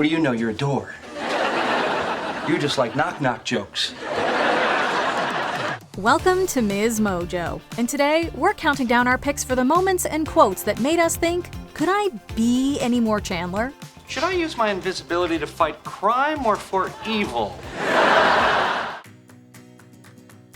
What do you know? You're a door. You just like knock-knock jokes. Welcome to MsMojo, and today we're counting down our picks for the moments and quotes that made us think, could I be any more Chandler? Should I use my invisibility to fight crime or for evil?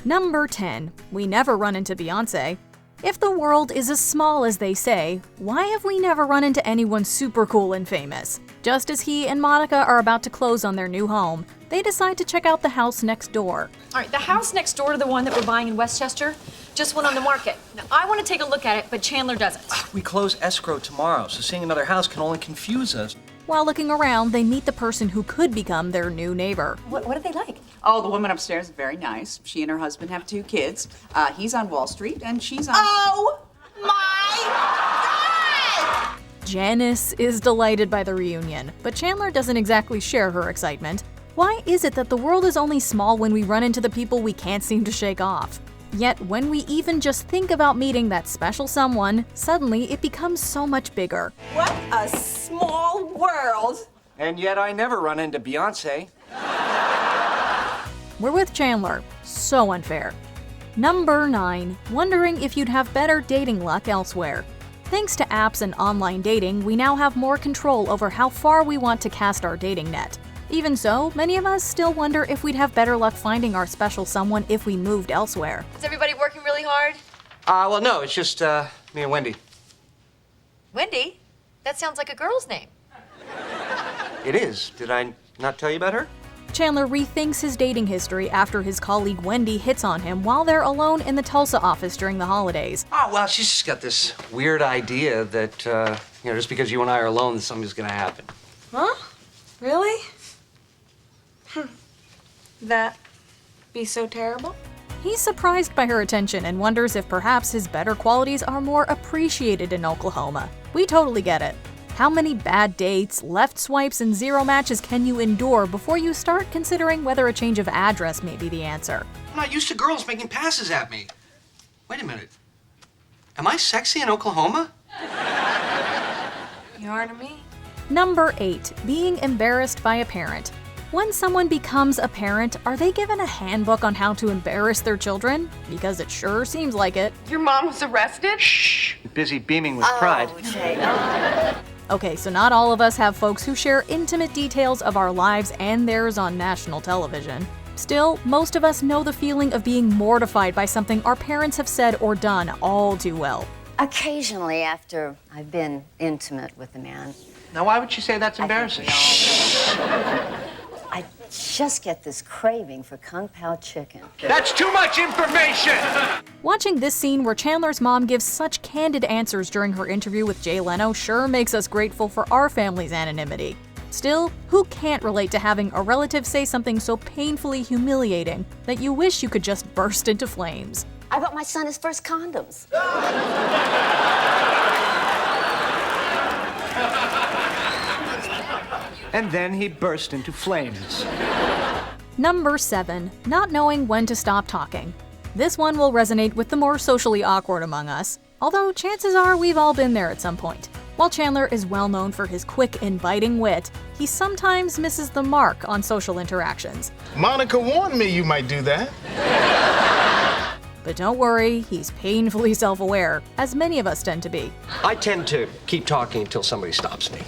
Number 10. We never run into Beyonce. If the world is as small as they say, why have we never run into anyone super cool and famous? Just as he and Monica are about to close on their new home, they decide to check out the house next door. All right, the house next door to the one that we're buying in Westchester just went on the market. Now, I want to take a look at it, but Chandler doesn't. We close escrow tomorrow, so seeing another house can only confuse us. While looking around, they meet the person who could become their new neighbor. What are they like? Oh, the woman upstairs is very nice. She and her husband have 2 kids. He's on Wall Street, and she's on... Oh my God! Janice is delighted by the reunion, but Chandler doesn't exactly share her excitement. Why is it that the world is only small when we run into the people we can't seem to shake off? Yet when we even just think about meeting that special someone, suddenly it becomes so much bigger. What a small world. And yet I never run into Beyonce. We're with Chandler. So unfair. Number 9. Wondering if you'd have better dating luck elsewhere. Thanks to apps and online dating, we now have more control over how far we want to cast our dating net. Even so, many of us still wonder if we'd have better luck finding our special someone if we moved elsewhere. Is everybody working really hard? Well, no, it's just me and Wendy. Wendy? That sounds like a girl's name. It is. Did I not tell you about her? Chandler rethinks his dating history after his colleague Wendy hits on him while they're alone in the Tulsa office during the holidays. Oh, well, she's just got this weird idea that, just because you and I are alone, that something's gonna happen. Huh? Really? That be so terrible? He's surprised by her attention and wonders if perhaps his better qualities are more appreciated in Oklahoma. We totally get it. How many bad dates, left swipes, and 0 matches can you endure before you start considering whether a change of address may be the answer? I'm not used to girls making passes at me. Wait a minute. Am I sexy in Oklahoma? You are to me. Number 8. Being embarrassed by a parent. When someone becomes a parent, are they given a handbook on how to embarrass their children? Because it sure seems like it. Your mom was arrested? Shh. You're busy beaming with pride. Okay, so not all of us have folks who share intimate details of our lives and theirs on national television. Still, most of us know the feeling of being mortified by something our parents have said or done all too well. Occasionally, after I've been intimate with a man, Now, why would you say that's embarrassing? I just get this craving for Kung Pao chicken. That's too much information! Watching this scene where Chandler's mom gives such candid answers during her interview with Jay Leno sure makes us grateful for our family's anonymity. Still, who can't relate to having a relative say something so painfully humiliating that you wish you could just burst into flames? I bought my son his first condoms. And then he burst into flames. Number 7. Not knowing when to stop talking. This one will resonate with the more socially awkward among us, although chances are we've all been there at some point. While Chandler is well known for his quick and biting wit, he sometimes misses the mark on social interactions. Monica warned me you might do that. But don't worry, he's painfully self-aware, as many of us tend to be. I tend to keep talking until somebody stops me.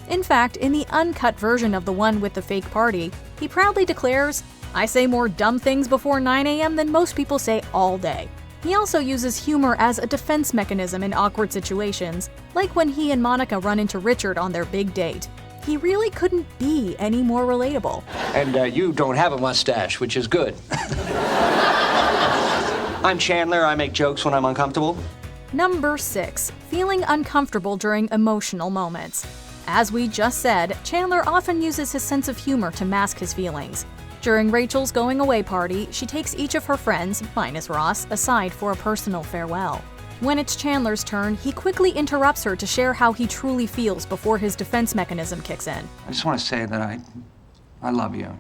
In fact, in the uncut version of the one with the fake party, he proudly declares, "I say more dumb things before 9 a.m. than most people say all day." He also uses humor as a defense mechanism in awkward situations, like when he and Monica run into Richard on their big date. He really couldn't be any more relatable. And you don't have a mustache, which is good. I'm Chandler. I make jokes when I'm uncomfortable. Number 6. Feeling uncomfortable during emotional moments. As we just said, Chandler often uses his sense of humor to mask his feelings. During Rachel's going-away party, she takes each of her friends, minus Ross, aside for a personal farewell. When it's Chandler's turn, he quickly interrupts her to share how he truly feels before his defense mechanism kicks in. I just want to say that I love you.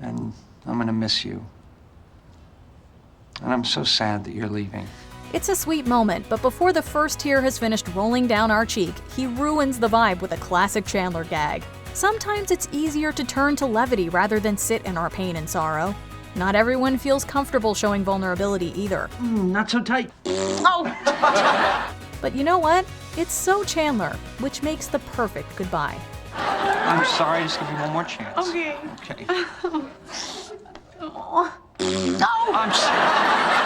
And I'm gonna miss you. And I'm so sad that you're leaving. It's a sweet moment, but before the first tear has finished rolling down our cheek, he ruins the vibe with a classic Chandler gag. Sometimes it's easier to turn to levity rather than sit in our pain and sorrow. Not everyone feels comfortable showing vulnerability either. Not so tight. But you know what? It's so Chandler, which makes the perfect goodbye. I'm sorry, just give me one more chance. Okay. Okay. Oh.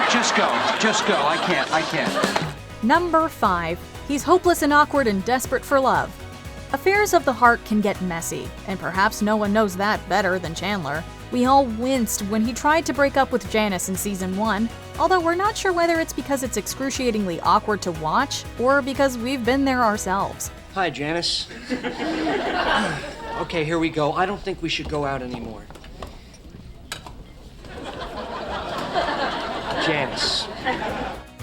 Just go. I can't. Number 5. He's hopeless and awkward and desperate for love. Affairs of the heart can get messy, and perhaps no one knows that better than Chandler. We all winced when he tried to break up with Janice in season 1, although we're not sure whether it's because it's excruciatingly awkward to watch or because we've been there ourselves. Hi, Janice. Okay, here we go. I don't think we should go out anymore. Janice.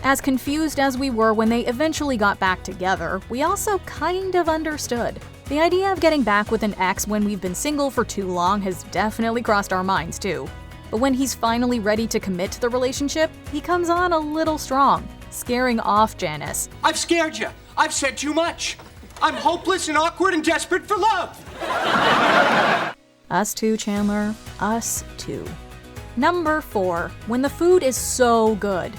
As confused as we were when they eventually got back together, we also kind of understood. The idea of getting back with an ex when we've been single for too long has definitely crossed our minds too. But when he's finally ready to commit to the relationship, he comes on a little strong, scaring off Janice. I've scared you. I've said too much. I'm hopeless and awkward and desperate for love. Us too, Chandler. Us too. Number 4. When the food is so good.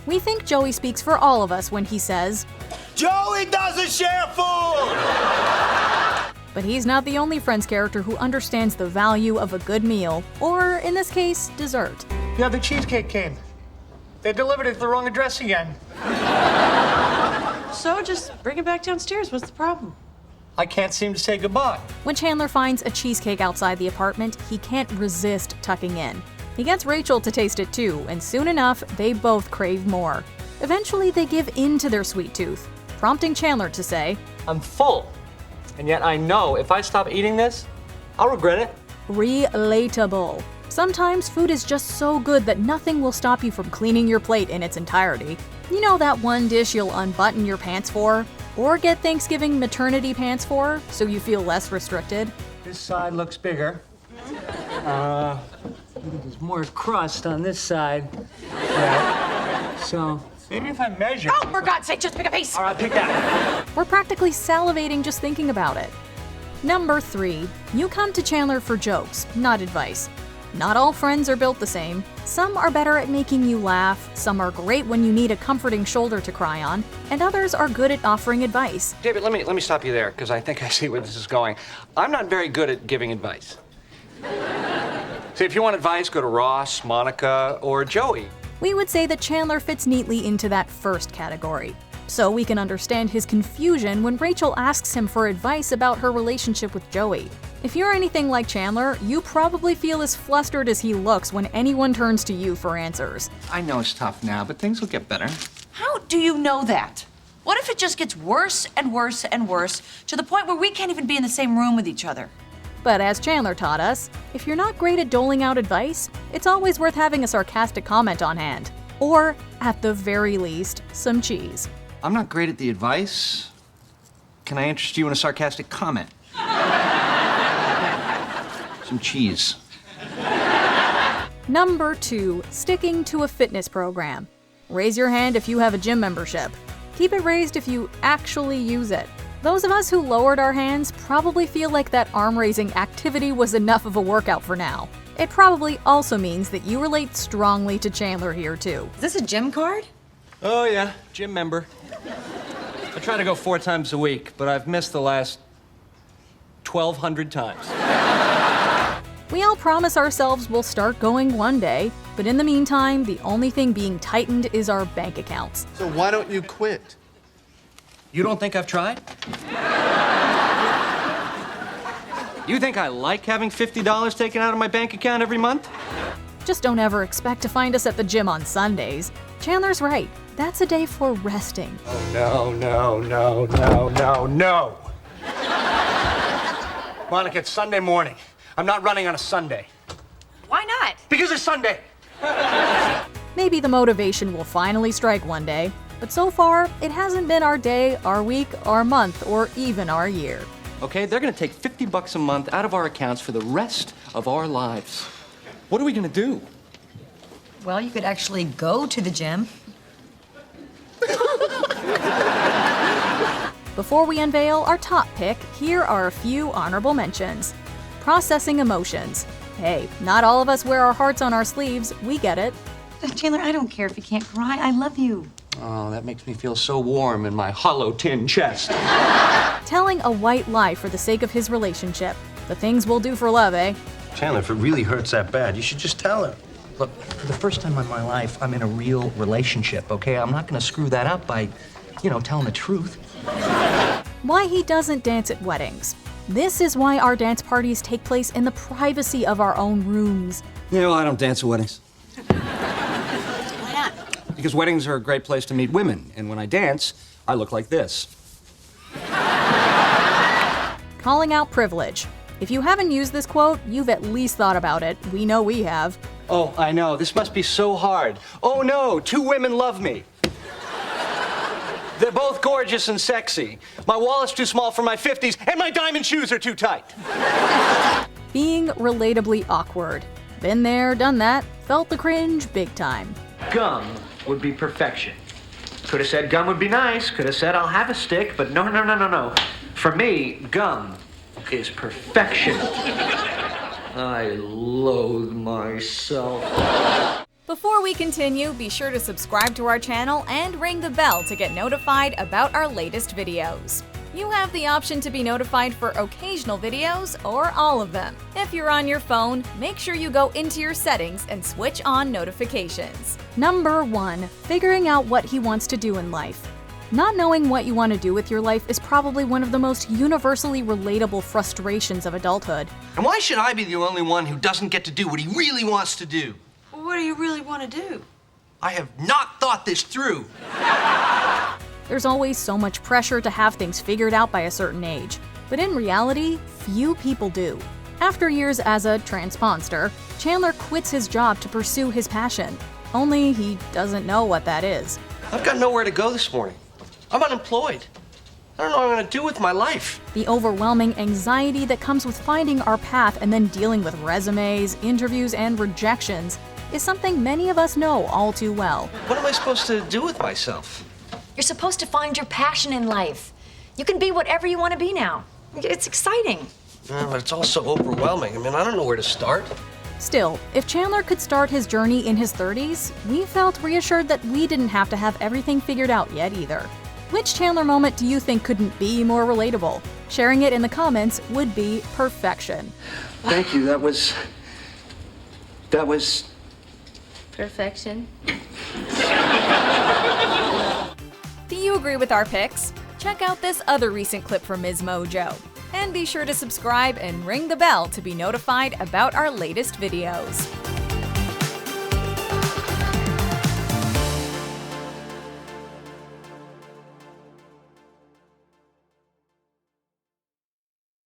We think Joey speaks for all of us when he says, Joey doesn't share food! but he's not the only Friends character who understands the value of a good meal, or in this case, dessert. Yeah, the cheesecake came. They delivered it to the wrong address again. So just bring it back downstairs. What's the problem? I can't seem to say goodbye. When Chandler finds a cheesecake outside the apartment, he can't resist tucking in. He gets Rachel to taste it too, and soon enough, they both crave more. Eventually, they give in to their sweet tooth, prompting Chandler to say, I'm full. And yet I know if I stop eating this, I'll regret it. Relatable. Sometimes food is just so good that nothing will stop you from cleaning your plate in its entirety. You know that one dish you'll unbutton your pants for? Or get Thanksgiving maternity pants for, so you feel less restricted? This side looks bigger. There's more crust on this side. Yeah. So maybe if I measure. Oh, for God's sake, just pick a piece. All right, pick that. We're practically salivating just thinking about it. Number 3. You come to Chandler for jokes, not advice. Not all friends are built the same. Some are better at making you laugh, some are great when you need a comforting shoulder to cry on, and others are good at offering advice. David, let me stop you there, because I think I see where this is going. I'm not very good at giving advice. See, if you want advice, go to Ross, Monica, or Joey. We would say that Chandler fits neatly into that first category. So we can understand his confusion when Rachel asks him for advice about her relationship with Joey. If you're anything like Chandler, you probably feel as flustered as he looks when anyone turns to you for answers. I know it's tough now, but things will get better. How do you know that? What if it just gets worse and worse and worse to the point where we can't even be in the same room with each other? But as Chandler taught us, if you're not great at doling out advice, it's always worth having a sarcastic comment on hand. Or, at the very least, some cheese. I'm not great at the advice. Can I interest you in a sarcastic comment? Some cheese. Number 2, sticking to a fitness program. Raise your hand if you have a gym membership. Keep it raised if you actually use it. Those of us who lowered our hands probably feel like that arm-raising activity was enough of a workout for now. It probably also means that you relate strongly to Chandler here too. Is this a gym card? Oh, yeah, gym member. I try to go 4 times a week, but I've missed the last 1,200 times. We all promise ourselves we'll start going one day, but in the meantime, the only thing being tightened is our bank accounts. So why don't you quit? You don't think I've tried? You think I like having $50 taken out of my bank account every month? Just don't ever expect to find us at the gym on Sundays. Chandler's right. That's a day for resting. No. Monica, it's Sunday morning. I'm not running on a Sunday. Why not? Because it's Sunday. Maybe the motivation will finally strike one day, but so far, it hasn't been our day, our week, our month, or even our year. Okay, they're gonna take $50 a month out of our accounts for the rest of our lives. What are we gonna do? Well, you could actually go to the gym. Before we unveil our top pick, here are a few honorable mentions. Processing emotions. Hey, not all of us wear our hearts on our sleeves, we get it. Chandler, I don't care if you can't cry. I love you. Oh, that makes me feel so warm in my hollow tin chest. Telling a white lie for the sake of his relationship. The things we'll do for love, eh? Chandler, if it really hurts that bad, you should just tell her. Look, for the first time in my life, I'm in a real relationship, okay? I'm not gonna screw that up by, telling the truth. Why he doesn't dance at weddings. This is why our dance parties take place in the privacy of our own rooms. Yeah, well, I don't dance at weddings. Why not? Because weddings are a great place to meet women, and when I dance, I look like this. Calling out privilege. If you haven't used this quote, you've at least thought about it. We know we have. Oh, I know. This must be so hard. Oh, no. 2 women love me. They're both gorgeous and sexy. My wallet's too small for my 50s, and my diamond shoes are too tight. Being relatably awkward. Been there, done that, felt the cringe big time. Gum would be perfection. Could have said gum would be nice. Could have said I'll have a stick, but no. For me, gum is perfection. I loathe myself. Before we continue, be sure to subscribe to our channel and ring the bell to get notified about our latest videos. You have the option to be notified for occasional videos or all of them. If you're on your phone, make sure you go into your settings and switch on notifications. Number 1. Figuring out what he wants to do in life. Not knowing what you want to do with your life is probably one of the most universally relatable frustrations of adulthood. And why should I be the only one who doesn't get to do what he really wants to do? What do you really want to do? I have not thought this through. There's always so much pressure to have things figured out by a certain age, but in reality, few people do. After years as a transponster, Chandler quits his job to pursue his passion. Only he doesn't know what that is. I've got nowhere to go this morning. I'm unemployed. I don't know what I'm going to do with my life. The overwhelming anxiety that comes with finding our path and then dealing with resumes, interviews, and rejections is something many of us know all too well. What am I supposed to do with myself? You're supposed to find your passion in life. You can be whatever you want to be now. It's exciting. But it's also overwhelming. I don't know where to start. Still, if Chandler could start his journey in his 30s, we felt reassured that we didn't have to have everything figured out yet either. Which Chandler moment do you think couldn't be more relatable? Sharing it in the comments would be perfection. Thank you, that was... Perfection. Do you agree with our picks? Check out this other recent clip from MsMojo. And be sure to subscribe and ring the bell to be notified about our latest videos.